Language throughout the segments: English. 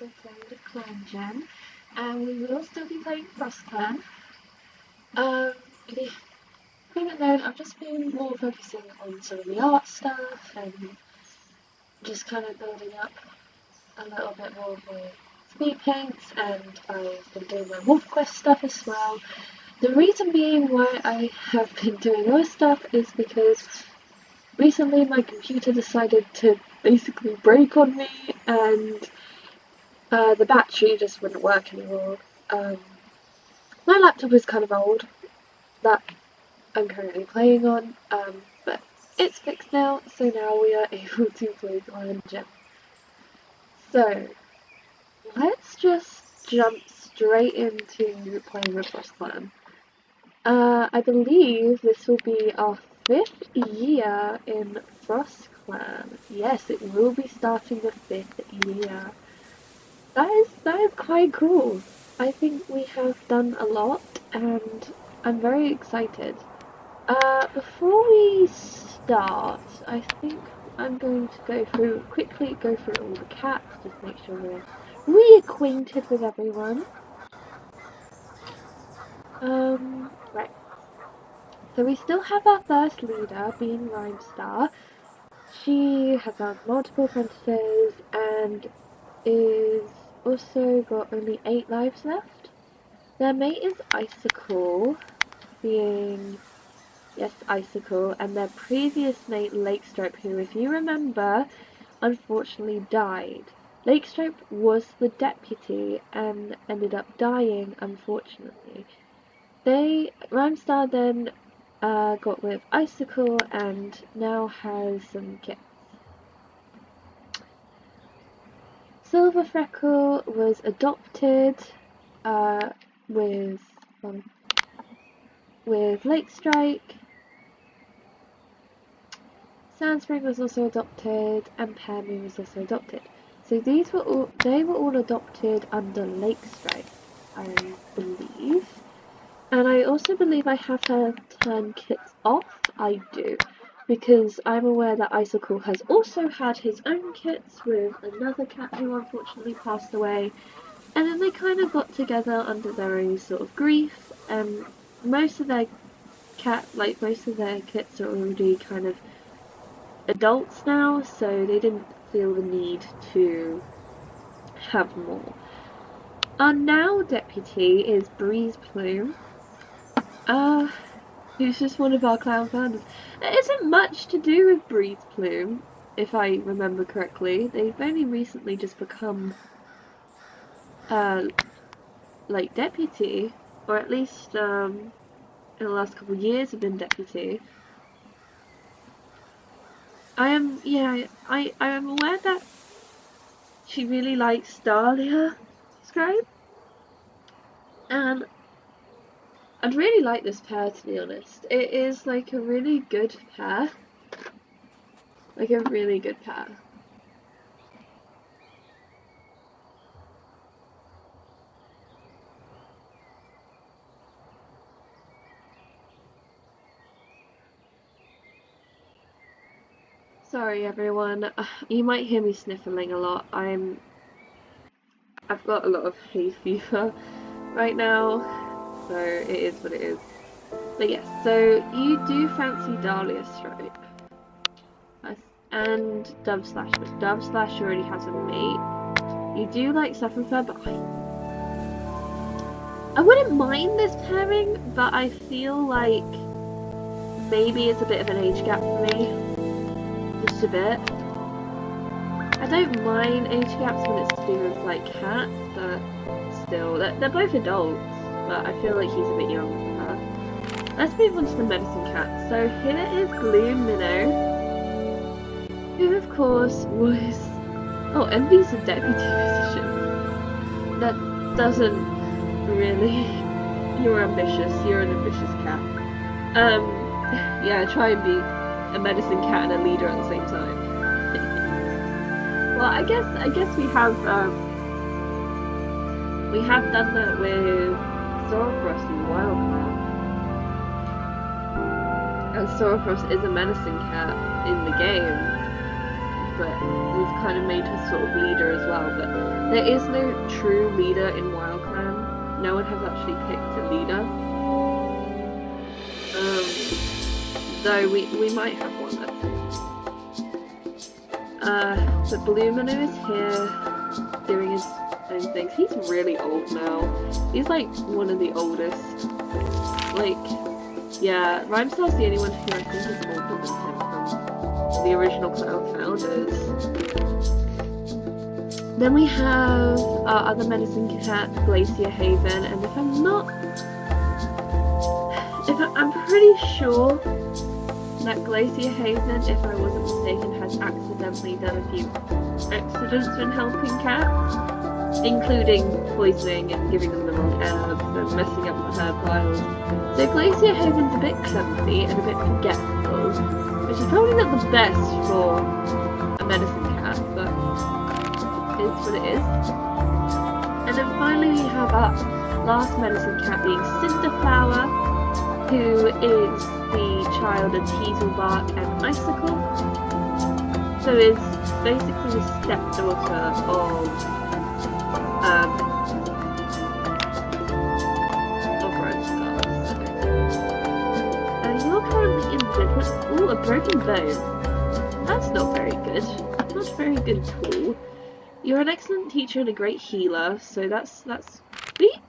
also played Clan Gen, and we will still be playing FrostClan. The thing at the moment, I've just been more focusing on some of the art stuff and just kind of building up a little bit more of my speed paints, and I've been doing my Wolf Quest stuff as well. The reason being why I have been doing those stuff is because recently my computer decided to basically break on me, and the battery just wouldn't work anymore. My laptop is kind of old, that I'm currently playing on, but it's fixed now, so now we are able to play Clan Gen. So, let's just jump straight into playing with FrostClan. I believe this will be our 5th year in FrostClan. Yes, it will be starting the 5th year. That is quite cool. I think we have done a lot, and I'm very excited. Before we start, I think I'm going to quickly go through all the cats, just make sure we're reacquainted with everyone. Right. So we still have our first leader, being Rhymestar. She has had multiple apprentices and is also got only 8 lives left. Their mate is Icicle, being, yes, Icicle, and their previous mate Lakestripe, who, if you remember, unfortunately died. Lakestripe was the deputy and ended up dying, unfortunately. Rhymestar then got with Icicle and now has some kits. Silver Freckle was adopted with Lakestrike. Sandspring was also adopted, and Pearmoon was also adopted. So they were all adopted under Lakestrike, I believe. And I also believe I have to turn kits off. I do, because I'm aware that Icicle has also had his own kits with another cat who unfortunately passed away, and then they kind of got together under their own sort of grief. And most of their kits are already kind of adults now, so they didn't feel the need to have more. Our now deputy is Breeze Plume, who's just one of our clown founders. There isn't much to do with Breeze Plume, if I remember correctly. They've only recently just become, like, deputy, or at least, in the last couple of years have been deputy. I am aware that she really likes Dahlia Scribe, and I'd really like this pair, to be honest. It is like a really good pair. Like a really good pair. Sorry everyone, you might hear me sniffling a lot. I've got a lot of hay fever right now, so it is what it is. But yes, so you do fancy Dahlia Stripe and Dove Slash, but Dove Slash already has a mate. You do like Saffronfur, but I wouldn't mind this pairing, but I feel like maybe it's a bit of an age gap for me. Just a bit. I don't mind age gaps when it's to do with like cats, but still, they're both adults, but I feel like he's a bit young for her. Let's move on to the medicine cat. So here is Blue Minnow, who of course was... Oh, Envy's a deputy position. That doesn't really... You're ambitious, you're an ambitious cat. Yeah, try and be a medicine cat and a leader at the same time. Well, I guess we have done that with Sorofrost in Wildcard. And Sorofrost is a medicine cat in the game. but we've kind of made her sort of leader as well. But there is no true leader in FrostClan. No one has actually picked a leader. Though we might have one, let's see. But Blumino is here doing his own things. He's really old now. He's like one of the oldest. Like, yeah, Rhymestar's the only one who I think is older than him from the original clan founders. Then we have our other medicine cat, Glacier Haven, and I'm pretty sure that Glacier Haven, if I wasn't mistaken, has accidentally done a few accidents when helping cats, including poisoning and giving them the wrong herbs and messing up the herb piles. So Glacier Haven's a bit clumsy and a bit forgetful, which is probably not the best for a medicine cat, but it is what it is. And then finally we have our last medicine cat being Cinderflower, who is the child of Teaselbark and Icicle. So is basically the stepdaughter of Rhymestar. You're currently injured. Ooh, a broken bone. That's not very good. Not very good at all. You're an excellent teacher and a great healer, so that's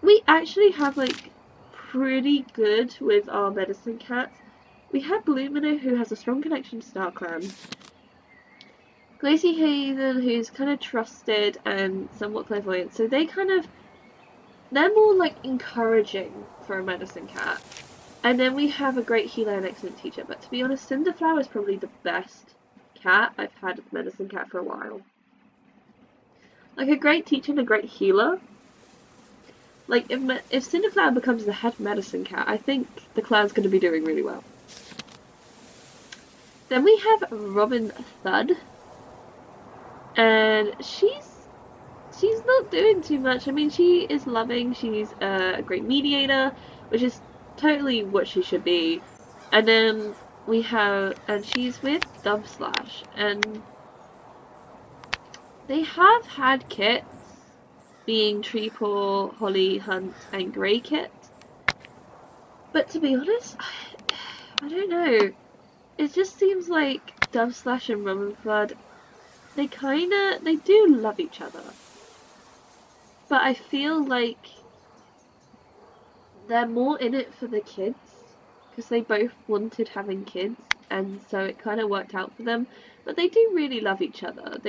we actually have like pretty good with our medicine cats. We have Blumino, who has a strong connection to FrostClan. Glacier Haven, who's kind of trusted and somewhat clairvoyant, so they're more like encouraging for a medicine cat. And then we have a great healer and excellent teacher, but to be honest, Cinderflower is probably the best cat I've had as a medicine cat for a while. Like a great teacher and a great healer. Like, if Cinderflower becomes the head medicine cat, I think the clan's going to be doing really well. Then we have Robin Thud. And she's not doing too much. I mean, she is loving. She's a great mediator, which is totally what she should be. And then and she's with Dubslash. And they have had kits, being Treepaw, Holly, Hunt, and Grey Kit. But to be honest, I don't know. It just seems like Dubslash and Robinflood, they do love each other. But I feel like they're more in it for the kids, because they both wanted having kids, and so it kind of worked out for them. But they do really love each other.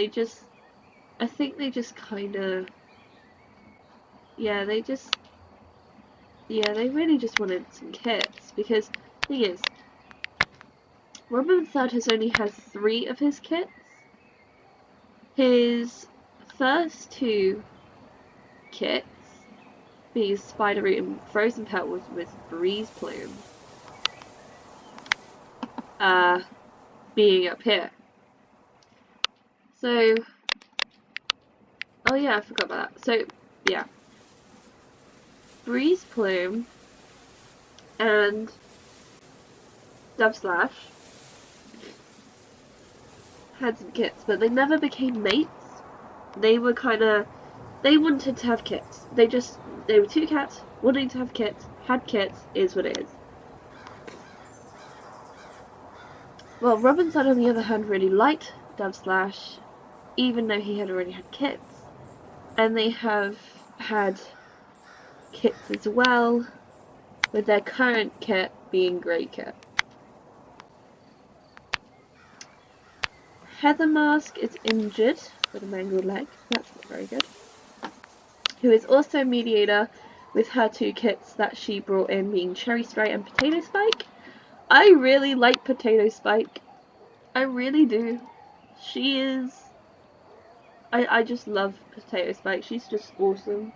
I think they just kind of, yeah, they really just wanted some kits, because the thing is, Robin Thud has only had 3 of his kits. His first 2 kits, being Spider Root and Frozen Pelt, was with Breeze Plume. Being up here. So, oh yeah, I forgot about that. So, yeah. Breeze Plume and Dubslash had some kits, but they never became mates. They were they wanted to have kits. They were 2 cats wanting to have kits, had kits, is what it is. Well, Robin Thud, on the other hand, really liked Dubslash, even though he had already had kits. And they have had kits as well, with their current kit being Grey Kit. Heather Mask is injured with a mangled leg. That's not very good. Who is also a mediator with her 2 kits that she brought in, being Cherry Spray and Potato Spike. I really like Potato Spike. I really do. She is... I just love Potato Spike. She's just awesome.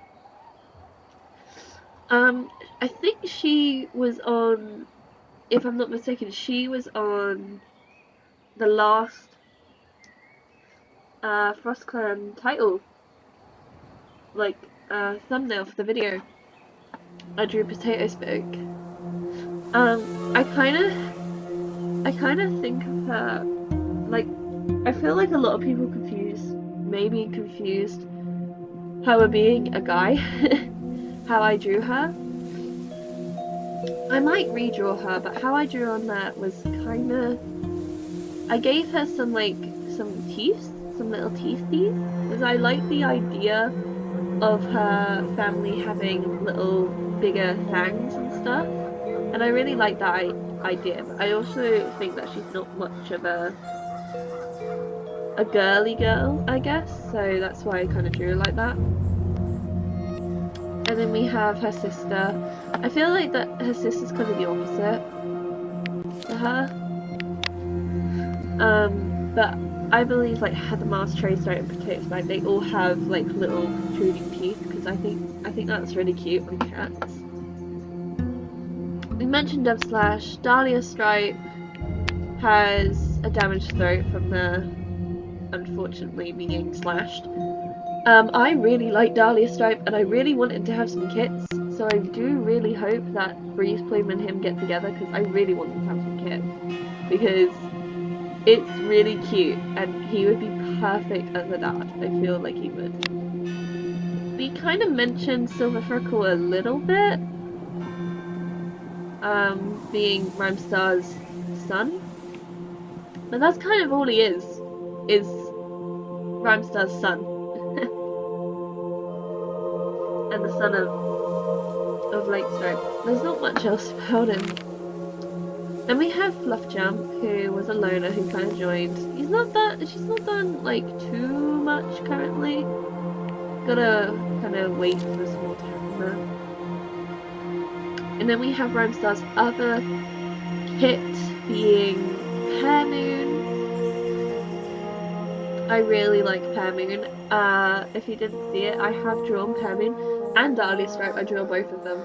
I think she was on... If I'm not mistaken, she was on the last FrostClan title, like thumbnail for the video. I drew Potato Spike. I kind of think of her like I feel like a lot of people maybe confused her being a guy, how I drew her. I might redraw her, but how I drew on that was kinda... I gave her some teeth, some little teethies, because I like the idea of her family having little bigger fangs and stuff, and I really like that idea. But I also think that she's not much of a girly girl, I guess, so that's why I kind of drew her like that. And then we have her sister. I feel like that her sister's kind of the opposite to her. But I believe like Heather Mars, Trace and Potato Spike, they all have like little protruding teeth because I think that's really cute on cats. We mentioned Dove Slash. Dahlia Stripe has a damaged throat from the unfortunately being slashed. I really like Dahlia Stripe and I really wanted to have some kits, so I do really hope that Breeze Plume and him get together because I really want them to have some kits because it's really cute and he would be perfect as a dad. I feel like he would. We kind of mentioned Silver Freckle a little bit, being Rhymestar's son, but that's kind of all he is Rhymestar's son. And the son of Lakestripe. There's not much else about him. Then we have Fluffjump, who was a loner who kind of joined. She's not done like too much currently. Gotta kind of wait for some more to happen there. And then we have Rhymestar's other kit being Pear Moon. I really like Pear Moon. If you didn't see it, I have drawn Pear Moon and Dahlia Stripe. I drew both of them.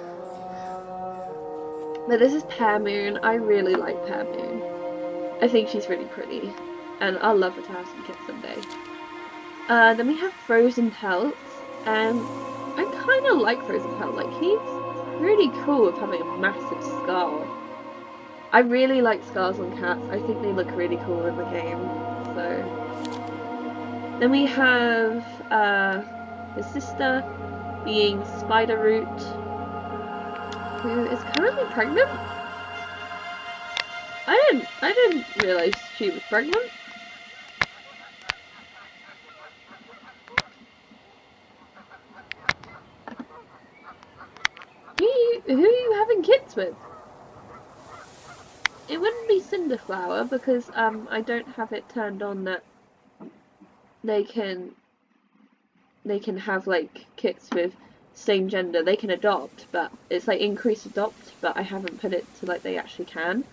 But this is Pear Moon. I really like Pear Moon. I think she's really pretty. And I'll love her to have some kits someday. Then we have Frozen Pelt. And I kind of like Frozen Pelt. Like, he's really cool with having a massive scar. I really like scars on cats. I think they look really cool in the game. So... Then we have his sister being Spider Root, who is currently pregnant. I didn't realise she was pregnant. Who are you having kids with? It wouldn't be Cinderflower because I don't have it turned on that they can have like kids with same gender. They can adopt, but it's like increase adopt, but I haven't put it to like they actually can.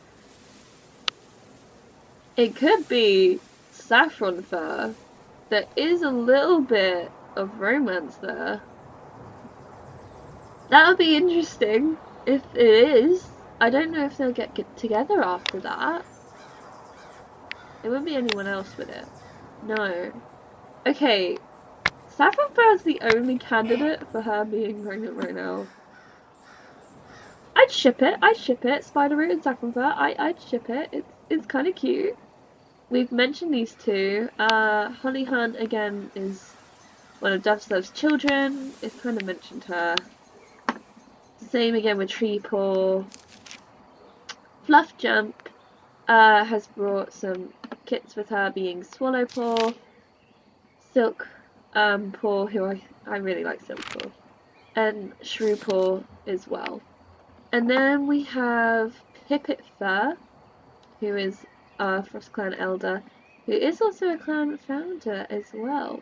It could be Saffron Fur. There is a little bit of romance there. That would be interesting if it is. I don't know if they'll get together after that. It wouldn't be anyone else with it. No. Okay, Saffron Fur is the only candidate for her being pregnant right now. I'd ship it. Spider Root and Saffron Fur. I'd ship it. It's kind of cute. We've mentioned these two. Holly Hunt again is one of Dove's children. It's kind of mentioned her. Same again with Treepaw. Fluffjump has brought some kits with her, being Swallowpaw, Silk Paw, who I really like Silkpaw, and Shrewpaw as well. And then we have Pipit Fur, who is a FrostClan elder, who is also a clan founder as well,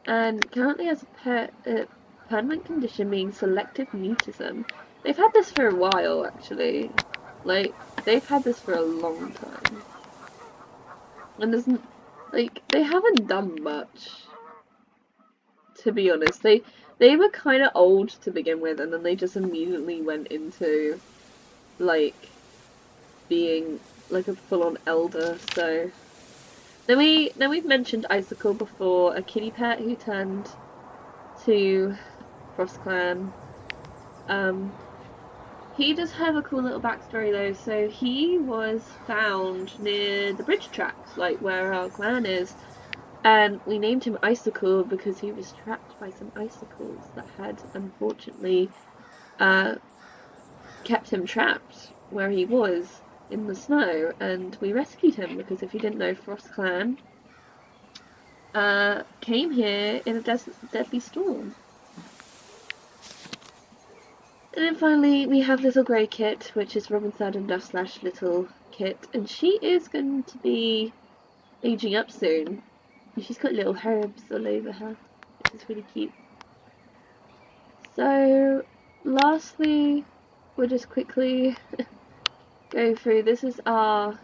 and currently has a permanent condition being selective mutism. They've had this for a while, actually. Like, they've had this for a long time. And there's, like, they haven't done much, to be honest. They were kind of old to begin with, and then they just immediately went into, like, being, like, a full-on elder, so... Then we've mentioned Icicle before, a kitty pet who turned to FrostClan. He does have a cool little backstory though. So he was found near the bridge tracks, like where our clan is, and we named him Icicle because he was trapped by some icicles that had unfortunately uh, kept him trapped where he was in the snow, and we rescued him because if you didn't know, FrostClan came here in a deadly storm. And then finally we have little grey Kit, which is Robin's and Duff slash little Kit, and she is going to be aging up soon. And she's got little herbs all over her, which is really cute. So lastly, we'll just quickly go through, this is our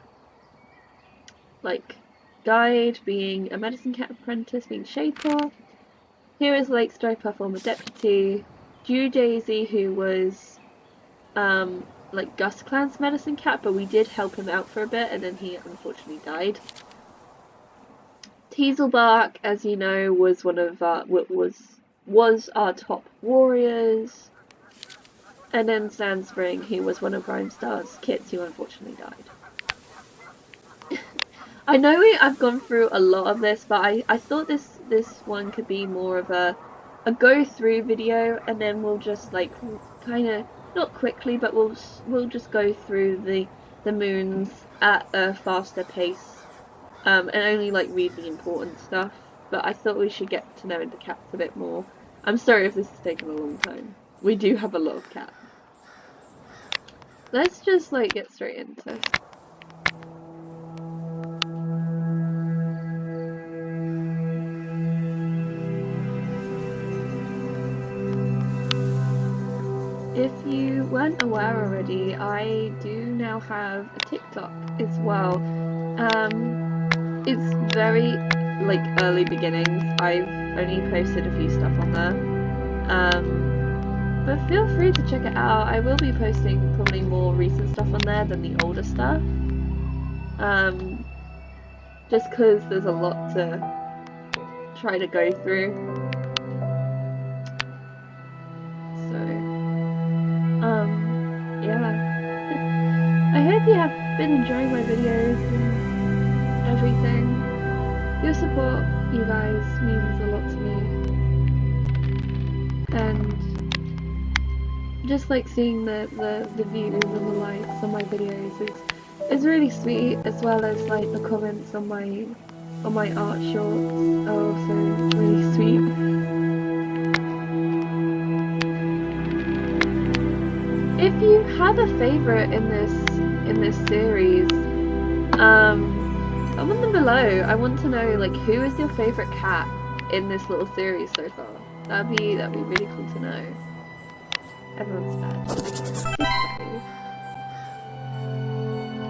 like guide, being a medicine cat apprentice, being Shaper. Here is Lake Stripe, our former deputy. Dew Daisy, who was like Gus Clan's medicine cat, but we did help him out for a bit, and then he unfortunately died. Teaselbark, as you know, was one of our was our top warriors. And then Sandspring, who was one of Rhymestar's kits, who unfortunately died. I know I've gone through a lot of this, but I thought this one could be more of a go through video, and then we'll just like kind of not quickly, but we'll just go through the moons at a faster pace, and only like read the important stuff. But I thought we should get to know the cats a bit more. I'm sorry if this has taken a long time. We do have a lot of cats. Let's just like get straight into it. If you weren't aware already, I do now have a TikTok as well. It's very like early beginnings. I've only posted a few stuff on there. But feel free to check it out. I will be posting probably more recent stuff on there than the older stuff. Just because there's a lot to try to go through. Yeah. I hope you have been enjoying my videos and everything. Your support, you guys, means a lot to me. And just like seeing the views and the likes on my videos is really sweet, as well as like the comments on my art shorts are also really sweet. If you have a favourite in this series, comment them below. I want to know like who is your favourite cat in this little series so far. That'd be really cool to know. Everyone's bad.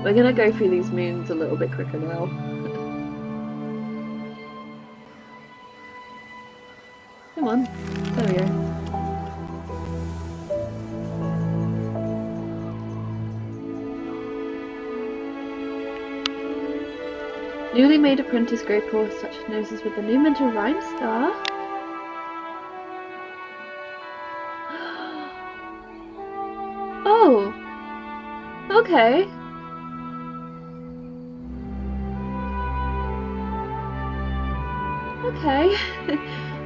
We're gonna go through these moons a little bit quicker now. Come on. There we go. Newly made apprentice grey paw such noses with the new mental Rhymestar. Oh! Okay. Okay.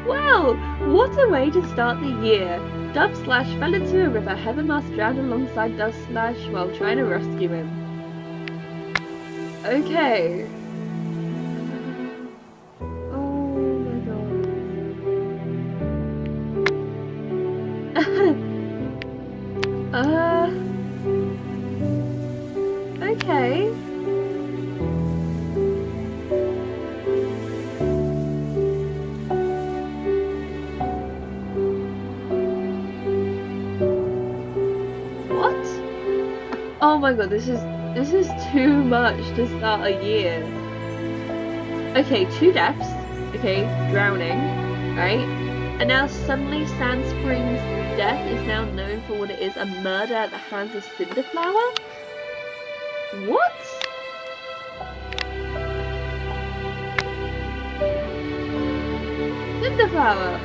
Wow! What a way to start the year! Dub Slash fell into a river. Heathermouse drowned alongside Dub Slash while trying to rescue him. Okay. Okay. What? Oh my god, this is too much to start a year. Okay, 2 deaths. Okay, drowning, right? And now suddenly Sandspring's death is now known for what it is, a murder at the hands of Cinderflower? What? Cinderflower!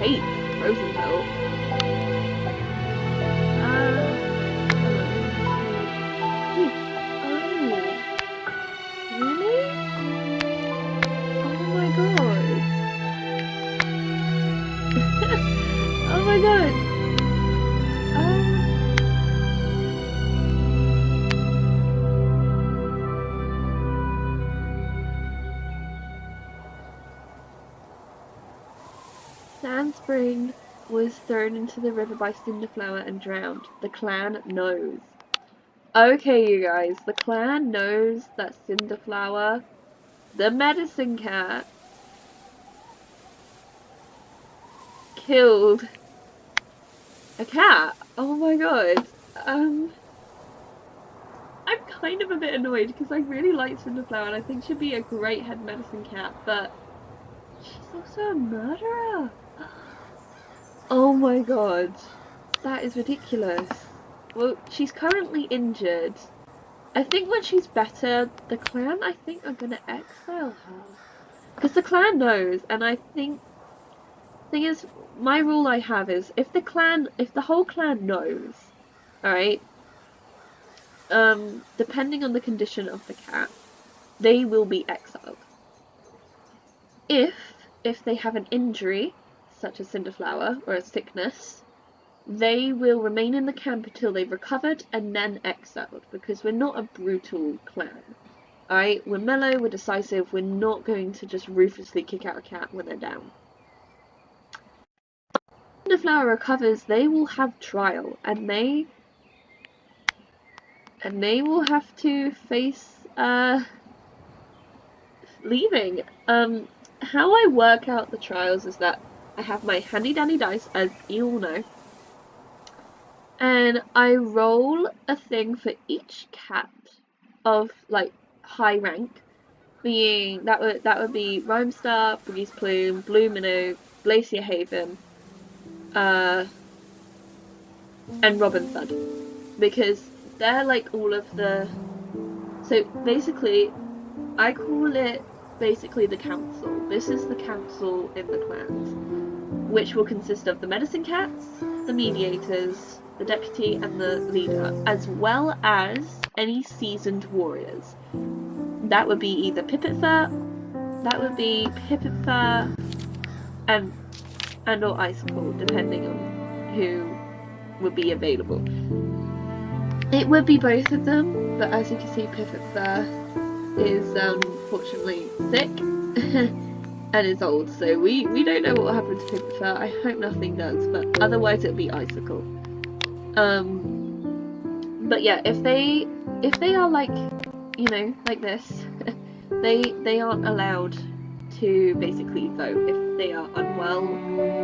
hates frozen milk. Oh, really? Oh my god. Oh my god. Sandspring was thrown into the river by Cinderflower and drowned. The clan knows. Okay, you guys, the clan knows that Cinderflower, the medicine cat, killed a cat. Oh my god. I'm kind of a bit annoyed because I really like Cinderflower and I think she'd be a great head medicine cat, but she's also a murderer. Oh my god. That is ridiculous. Well, she's currently injured. I think when she's better, the clan, I think, are gonna exile her. Because the clan knows, and I think, thing is, my rule I have is, if the whole clan knows, alright, depending on the condition of the cat, they will be exiled. If they have an injury, such as Cinderflower, or a sickness, they will remain in the camp until they've recovered and then exiled, because we're not a brutal clan. Alright, we're mellow, we're decisive, we're not going to just ruthlessly kick out a cat when they're down. When Cinderflower recovers, they will have trial, and they will have to face leaving. How I work out the trials is that I have my handy dandy dice, as you all know, and I roll a thing for each cat of like high rank, being that would be Rhymestar, Breeze Plume, Blue Minnow, Glacier Haven, and Robin Thud, because they're like all of the. So basically, I call it basically the council. This is the council in the clans, which will consist of the medicine cats, the mediators, the deputy, and the leader, as well as any seasoned warriors. That would be either Pipitfur, and or Icicle, depending on who would be available. It would be both of them, but as you can see, Pipitfur is fortunately sick and is old, so we don't know what will happen to Pipitfur. I hope nothing does, but otherwise it'll be Icicle. But yeah, if they are like, you know, like this, they aren't allowed to basically vote if they are unwell,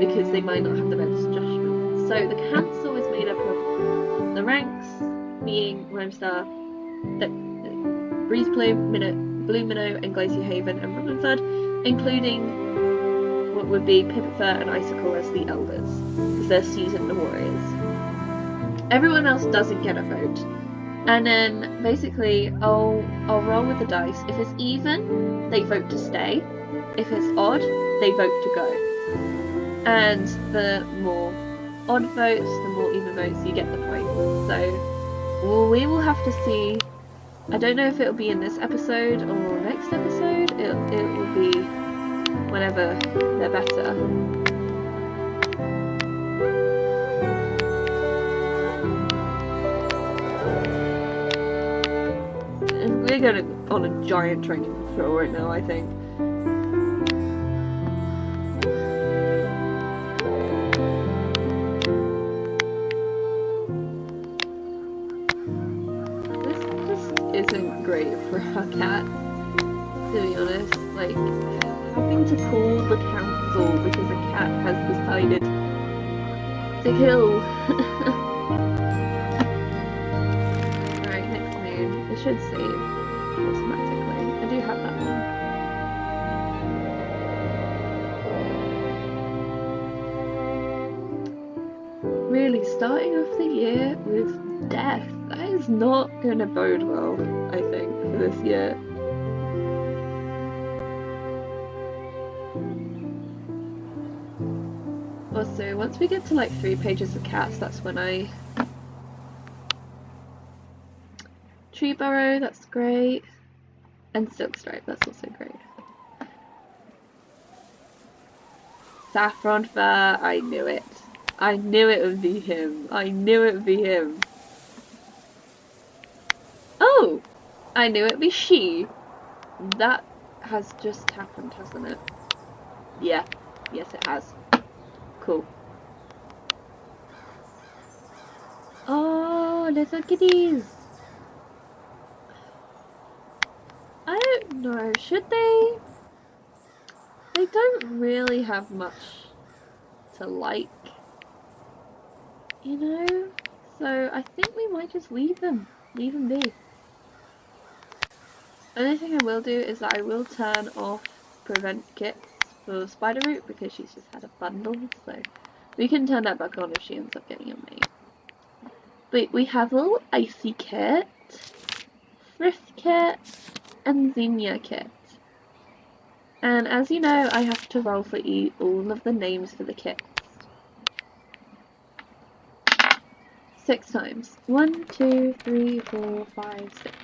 because they might not have the best judgment. So the council is made up of the ranks being Rhymestar, Breeze Plume, Blue Minnow, and Glacier Haven, and Robin Thud, including what would be Pipitfur and Icicle as the elders, because they're seasoned warriors. Everyone else doesn't get a vote. And then basically I'll roll with the dice. If it's even, they vote to stay. If it's odd, they vote to go. And the more odd votes, the more even votes, you get the point. So we will have to see. I don't know if it'll be in this episode or next episode. It will be whenever they're better. We're going on a giant training patrol right now, I think. This isn't great for our cat, to be honest. Like, having to call the council because a cat has decided to kill. Alright, next moon. It should save automatically. I do have that one. Really, starting off the year with death. That is not going to bode well, I think, for this year. Also, once we get to like 3 pages of cats, that's when I... Tree burrow, that's great. And silk stripe, that's also great. Saffron fur, I knew it. I knew it would be him. I knew it would be him. Oh! I knew it would be she. That has just happened, hasn't it? Yeah. Yes, it has. Cool. Oh, little kitties! I don't know, should they? They don't really have much to like, you know? So I think we might just leave them. Leave them be. Only thing I will do is that I will turn off prevent kits for Spider Root because she's just had a bundle, so we can turn that back on if she ends up getting a mate. But we have a little Icy kit, Thrift kit, and Xenia kit. And as you know, I have to roll for all of the names for the kits. 6 times. 1, 2, 3, 4, 5, 6.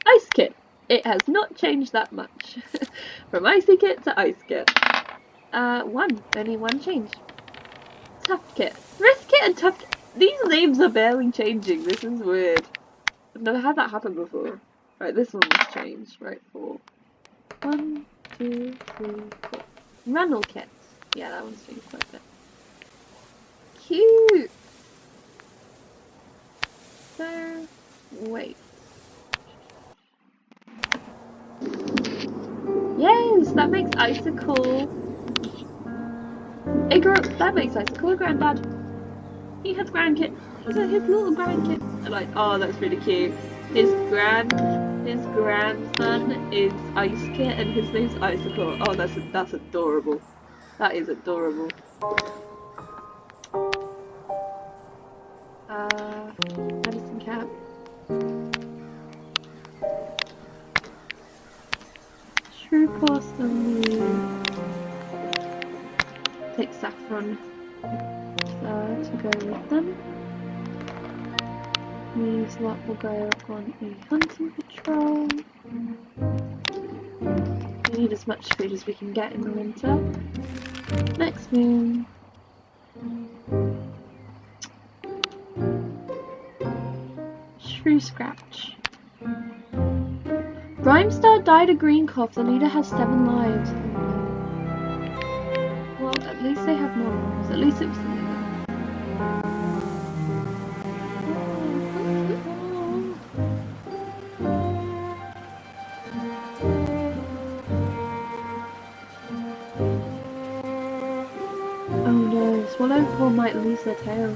Ice kit! It has not changed that much. From Icy kit to Ice kit. 1. Only 1 change. Tough kit. Risk kit and tough kit. These names are barely changing. This is weird. I've never had that happen before. Right, this one was changed. Right, 4. 1, 2, 3, 4. Runnel kit. Yeah, that one's changed quite a bit. Cute! So, wait. Yes, that makes Icicle. That makes Icicle a granddad. He has grandkids. His little grandkids. And like, oh, that's really cute. His grandson is Ice Kit, and his name's Icicle. Oh, that's adorable. That is adorable. Medicine cap. Shrew Paws and take Saffron to go with them. These lot will go on a hunting patrol. We need as much food as we can get in the winter. Next moon. Shrew Scratch. Brimestar died of green cough. The leader has 7 lives. Well, at least they have more lives. At least it was the leader. Oh no, Swallowpaw might lose their tail.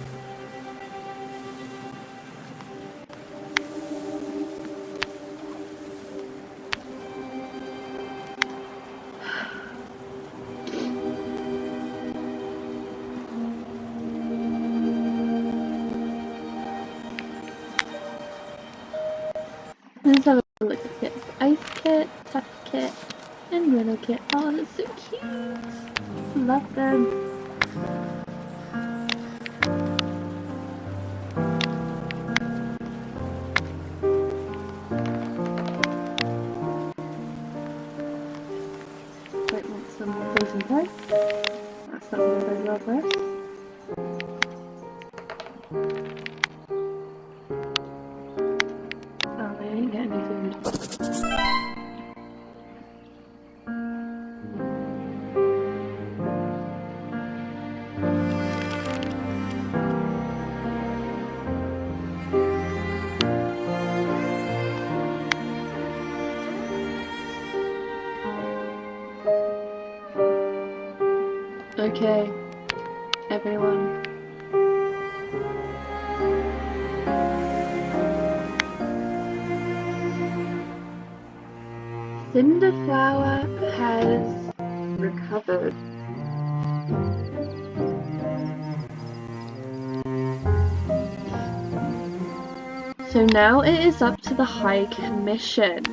Let's have a look at kits. Ice kit, tough kit, and Willow kit. Oh, that's so cute! Love them. Might want some frozen rice. That's not really very well for us. Oh, they didn't get any food. Okay, everyone. Cinderflower has recovered. So now it is up to the High Commission.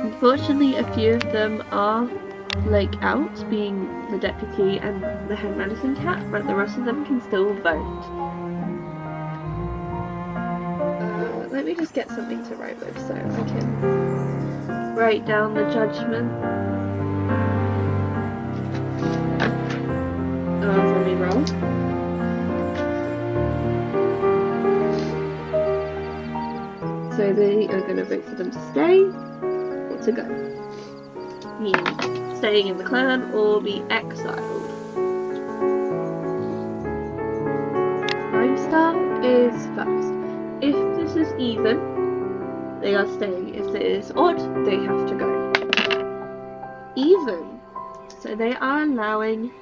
Unfortunately, a few of them are like out, being the deputy and the head medicine cat, but the rest of them can still vote. Let me just get something to write with so I can write down the judgment. Let me roll. So they are going to vote for them to stay or to go. Meaning staying in the clan or be exiled. Rhymestar is first. If this is even, they are staying. If it is odd, they have to go. Even. So they are allowing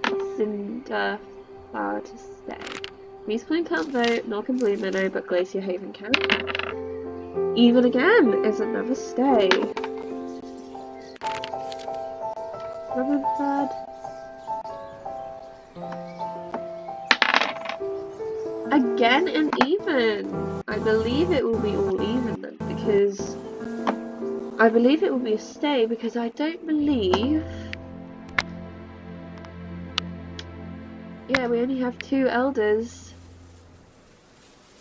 Cinderflower to stay. Grease Plain can't vote, nor can Blue Meadow, but Glacier Haven can. Even again is another stay. Rummenford. Again and even. I believe it will be all even then, because I believe it will be a stay because I don't believe. Yeah, we only have 2 elders.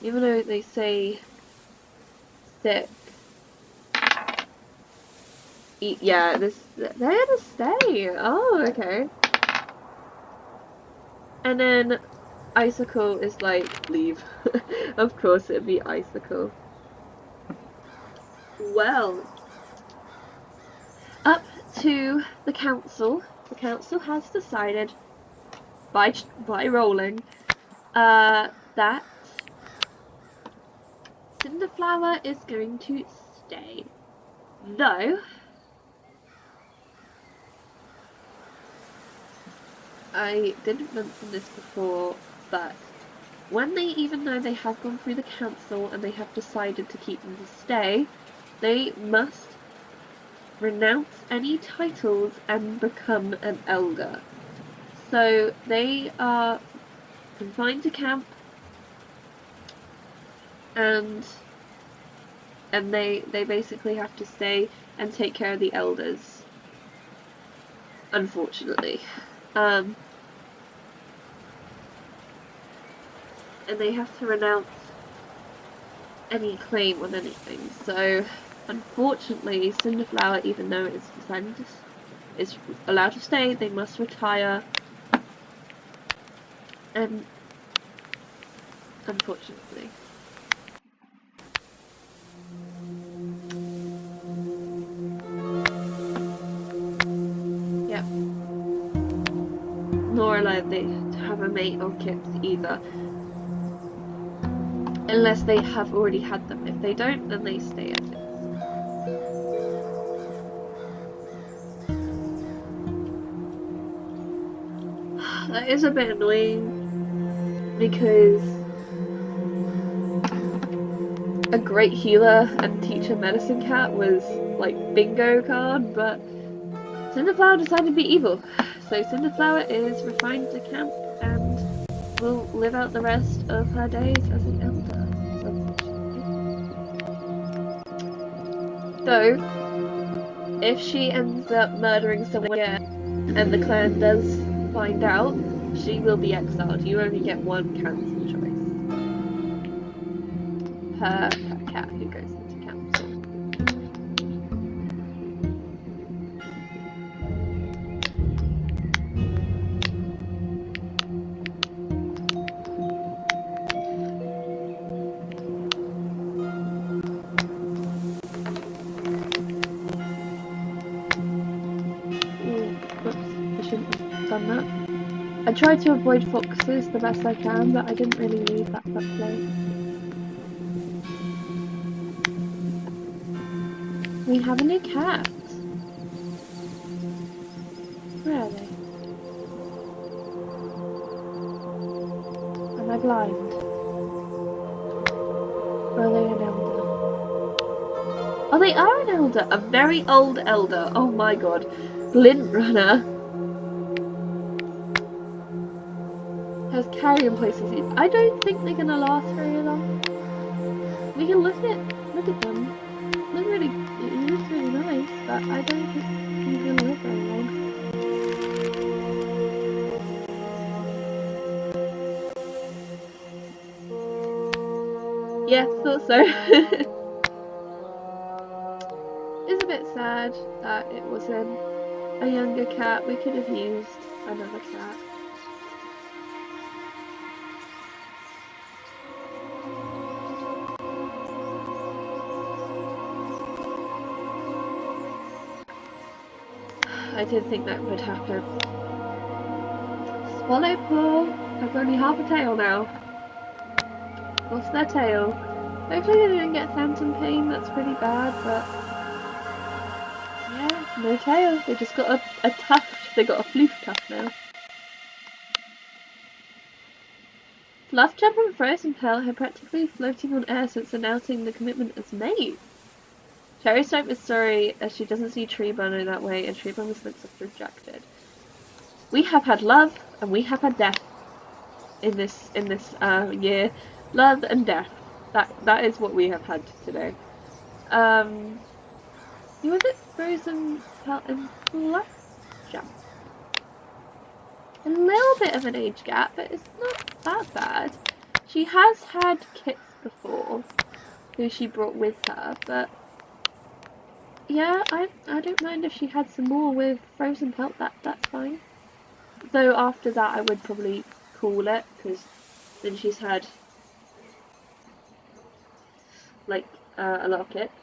Even though they say 6. Yeah, they're to stay. Oh, okay. And then Icicle is like, leave. Of course it'd be Icicle. Well, up to the council. The council has decided by rolling that Cinderflower is going to stay. Though I didn't mention this before, but when even though they have gone through the council and they have decided to keep them to stay, they must renounce any titles and become an elder. So they are confined to camp, and they basically have to stay and take care of the elders, unfortunately. And they have to renounce any claim on anything. So unfortunately, Cinderflower, even though it's decided is allowed to stay, they must retire. And unfortunately. Yep. Nor allowed they to have a mate or kids either. Unless they have already had them. If they don't, then they stay as is. That is a bit annoying because a great healer and teacher medicine cat was like bingo card, but Cinderflower decided to be evil. So Cinderflower is refined to camp and will live out the rest of her days as an elder, unfortunately. Though, if she ends up murdering someone again and the clan does find out, she will be exiled. You only get one council choice per cat who goes into council. Oops, I shouldn't have done that. I try to avoid foxes the best I can, but I didn't really read that properly. We have a new cat. Where are they? Am I blind? Or are they an elder? Oh, they are an elder! A very old elder. Oh my god. Glint Runner has carrion places. I don't think they're gonna last very long. We can look at them. He looks really nice, but I don't think not gonna live very long. Yeah, thought so. It's a bit sad that it wasn't a younger cat. We could have used another cat. I did think that would happen. Swallowpaw has only half a tail now. Lost their tail. Hopefully they didn't get phantom pain, that's pretty bad, but yeah, no tail. They just got a tuft. They got a floof tuft now. Fluff Jump and Frozen Pearl had practically floating on air since announcing the commitment as mate. Cherry Stomp is sorry as she doesn't see Tree Bunny that way, and Tree Bunny looks rejected. We have had love and we have had death in this year. Love and death. That is what we have had today. Who was it? Frozen Pearl and Fluff Jump. A little bit of an age gap, but it's not that bad. She has had kits before, who she brought with her, but yeah, I don't mind if she had some more with Frozen Pelt. That's fine. Though after that, I would probably call it, because then she's had like a lot of kits.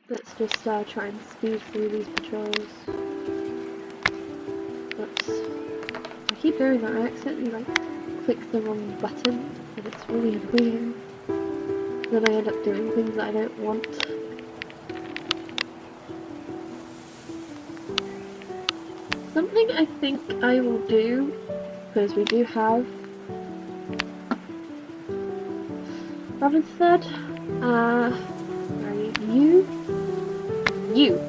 Let's just try and speed through these patrols. Oops. I keep doing that. I accidentally click the wrong button, and it's really annoying. Then I end up doing things that I don't want. Something I think I will do, because we do have Robin's third. Where are you? You.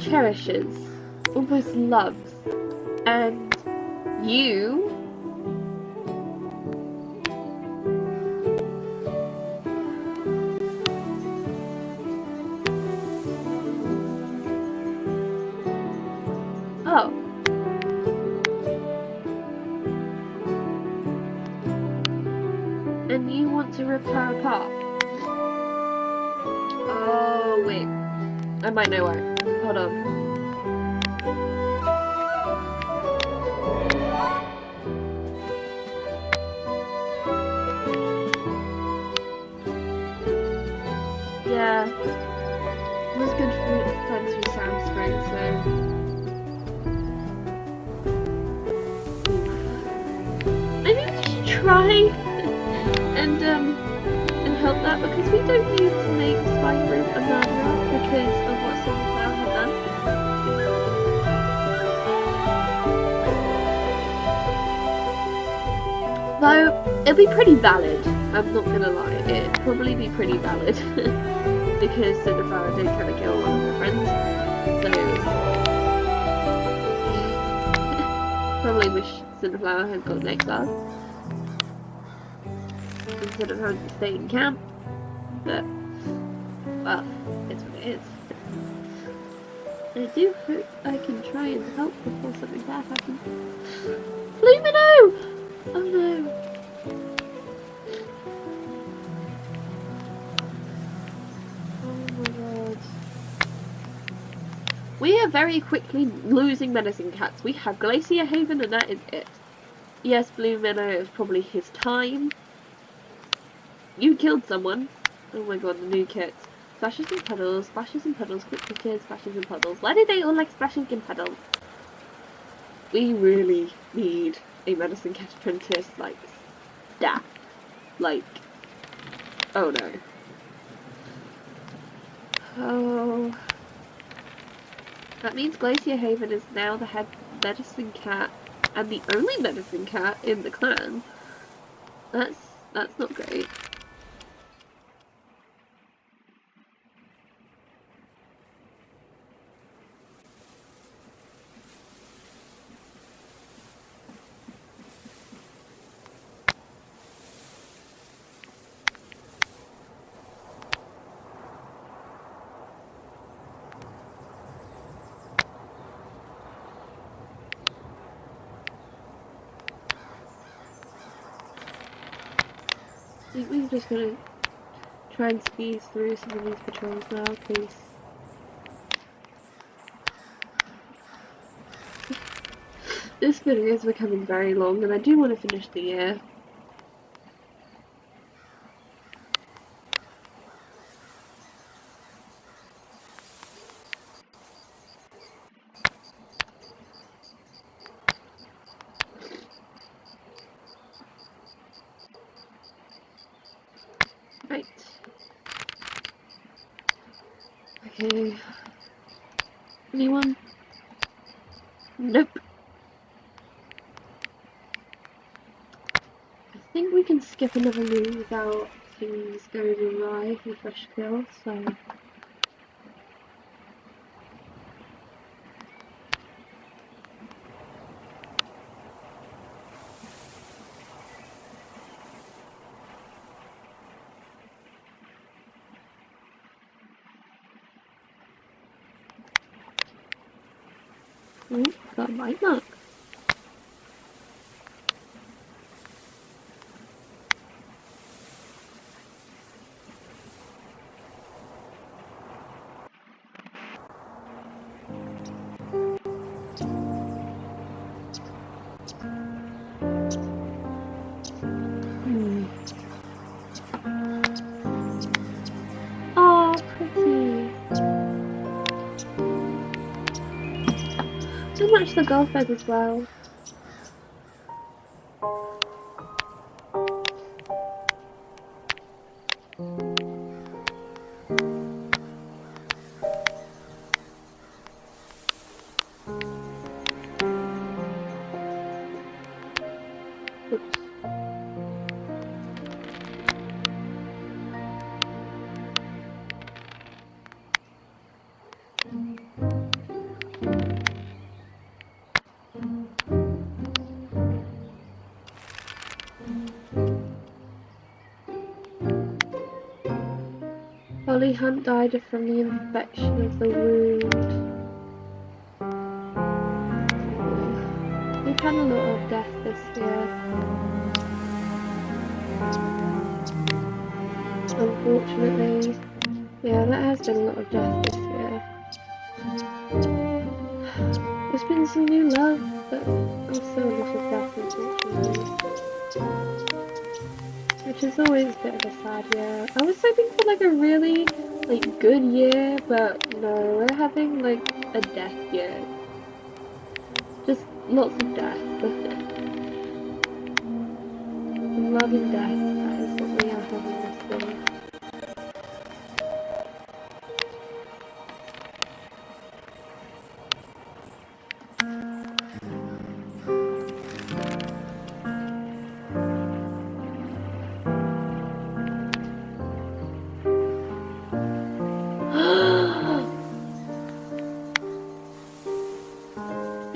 Cherishes, almost loves, and you. Oh. And you want to rip her apart? Oh, wait. I might know why. Hold on. Yeah. It was good friends with Sam Spring, so. Maybe we should try and help that, because we don't need to make Spike Room a murderer because of what Silverflower had done. Though, it'll be pretty valid, I'm not gonna lie, it'd probably be pretty valid, because Cinderflower did kind of kill one of her friends, so probably wish Cinderflower had got next up, instead of having to stay in camp, but, well, it's what it is. I do hope I can try and help before something bad happens. Flumino! Oh no! Oh my god. We are very quickly losing medicine cats. We have Glacier Haven and that is it. Yes, Blue Minnow is probably his time. You killed someone. Oh my god, the new kits. Splashes and puddles, splashes and puddles, quick kids, splashes and puddles. Why do they all like splashing and puddles? We really need a medicine cat apprentice, like, stat. Like, oh no. Oh. That means Glacier Haven is now the head medicine cat and the only medicine cat in the clan. That's not great. I think we're just gonna try and speed through some of these patrols now, because this video is becoming very long and I do want to finish the year. Right. Okay. Anyone? Nope. I think we can skip another move without things going awry for fresh kill, so... Oh, got a bite mark. Oh, pretty. So much the golf bag as well. Oops. Holly Hunt died from the infection of the wound. We've had a lot of death this year. Unfortunately. Yeah, that has been a lot of death this year. There's been some new love, but also a lot of death, unfortunately. Which is always a bit of a sad year. I was hoping for like a really good year, but no, we're having like a death year. Just lots of death. Love and death, that is what we are having this year.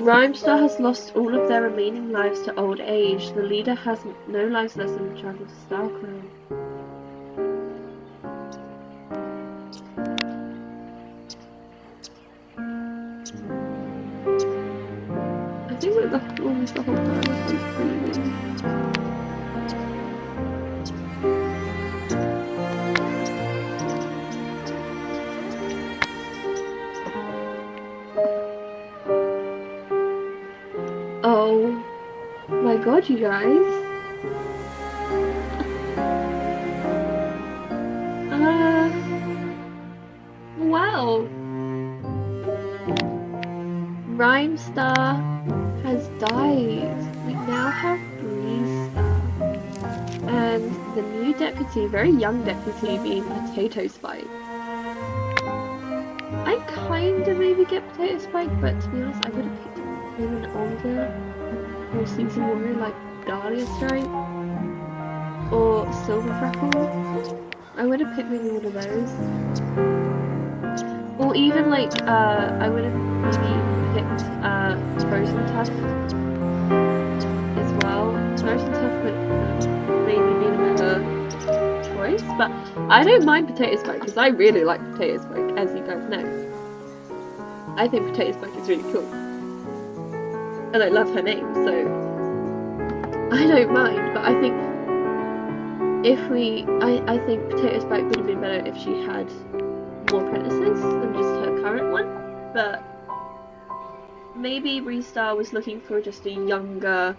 Rhymestar has lost all of their remaining lives to old age. The leader has no lives left in the travel to StarClan. I think like the whole time is screaming. Oh my god, you guys. Well. Rhymestar has died. We now have deputy, very young deputy, being Potato Spike. I kind of maybe get Potato Spike, but to be honest, I would have picked maybe an older, more seasoned warrior like Dahlia Stripe or Silver Freckle. I would have picked maybe one of those. Or even like, I would have maybe even picked Frozen Tuft as well. Frozen Tuft would have maybe been a better choice, but I don't mind Potato Spike because I really like Potato Spike, as you guys know. I think Potato Spike is really cool. And I love her name, so I don't mind, but I think I think Potato Spike would have been better if she had more apprentices than just her current one, but maybe Restar was looking for just a younger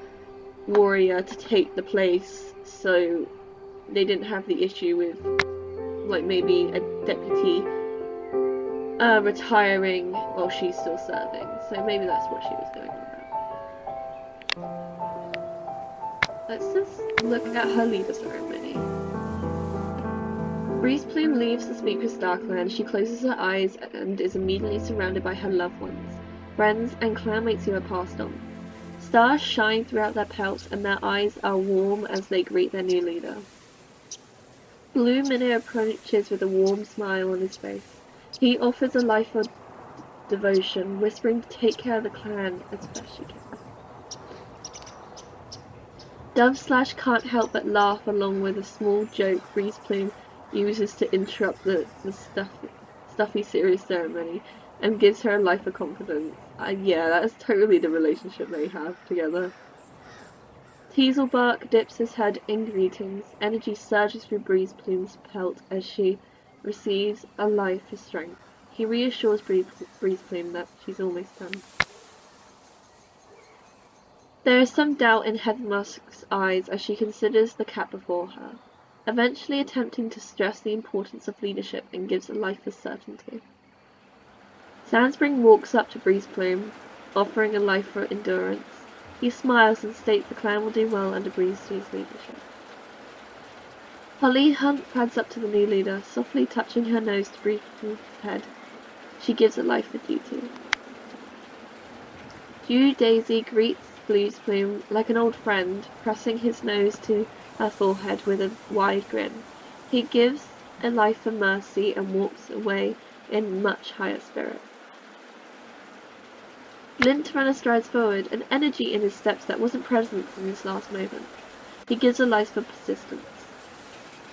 warrior to take the place, so they didn't have the issue with like maybe a deputy retiring while she's still serving. So maybe that's what she was going on about. Let's just look at her leader ceremony. Breezeplume leaves to speak with StarClan. She closes her eyes and is immediately surrounded by her loved ones, friends, and clanmates who are passed on. Stars shine throughout their pelts, and their eyes are warm as they greet their new leader. Blue Minnie approaches with a warm smile on his face. He offers a life of devotion, whispering to take care of the clan as best she can. Dove can't help but laugh along with a small joke Breezeplume uses to interrupt the stuffy serious ceremony and gives her a life of confidence. Yeah, that is totally the relationship they have together. Teaselbark dips his head in greetings. Energy surges through Breezeplume's pelt as she receives a life of strength. He reassures Breezeplume that she's almost done. There is some doubt in Heathermusk's eyes as she considers the cat before her, eventually attempting to stress the importance of leadership and gives a life of certainty. Sandspring walks up to Breezeplume, offering a life for endurance. He smiles and states the clan will do well under Breezeplume's leadership. Holly Hunt pads up to the new leader, softly touching her nose to Breezeplume's head. She gives a life for duty. Dew Daisy greets Breezeplume like an old friend, pressing his nose to her forehead with a wide grin. He gives a life for mercy and walks away in much higher spirit. Lint Runner strides forward, an energy in his steps that wasn't present in this last moment. He gives a life for persistence.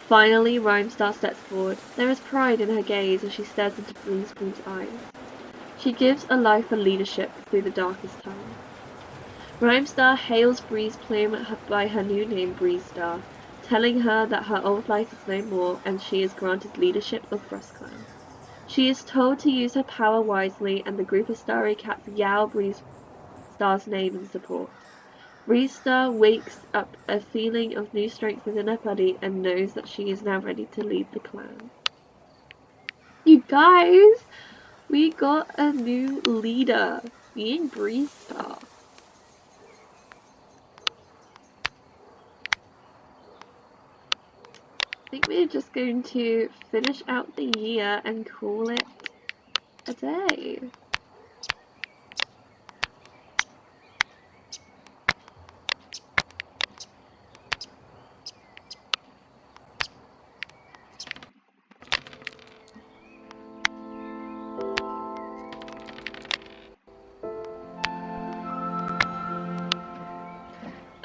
Finally, Rhymestar steps forward. There is pride in her gaze as she stares into Breezeplume's eyes. She gives a life for leadership through the darkest time. Rhymestar hails Breezeplume by her new name Breezestar, telling her that her old life is no more and she is granted leadership of FrostClan. She is told to use her power wisely, and the group of starry cats yowl Breezestar's name in support. Breezestar wakes up a feeling of new strength within her body and knows that she is now ready to lead the clan. You guys! We got a new leader, being Breezestar. I think we're just going to finish out the year and call it a day.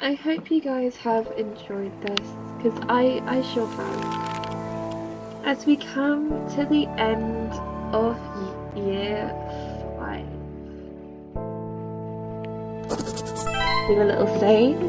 I hope you guys have enjoyed this, because I sure have. As we come to the end of year 5. Do a little save.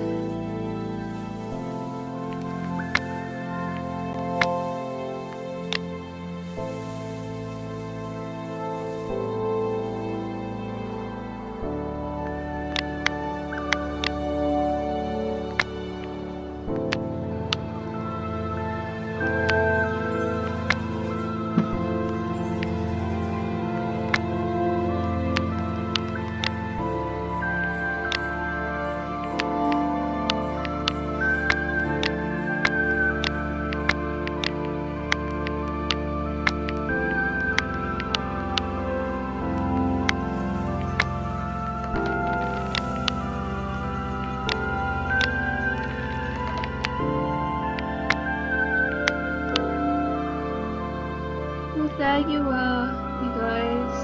there you are, you guys.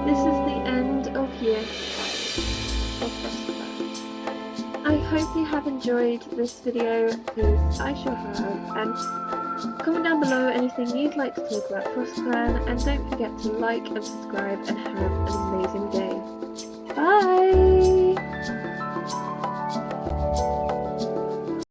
This is the end of year 5 of FrostClan. I hope you have enjoyed this video, because I sure have, and comment down below anything you'd like to talk about FrostClan, and don't forget to like and subscribe, and have an amazing day. Bye!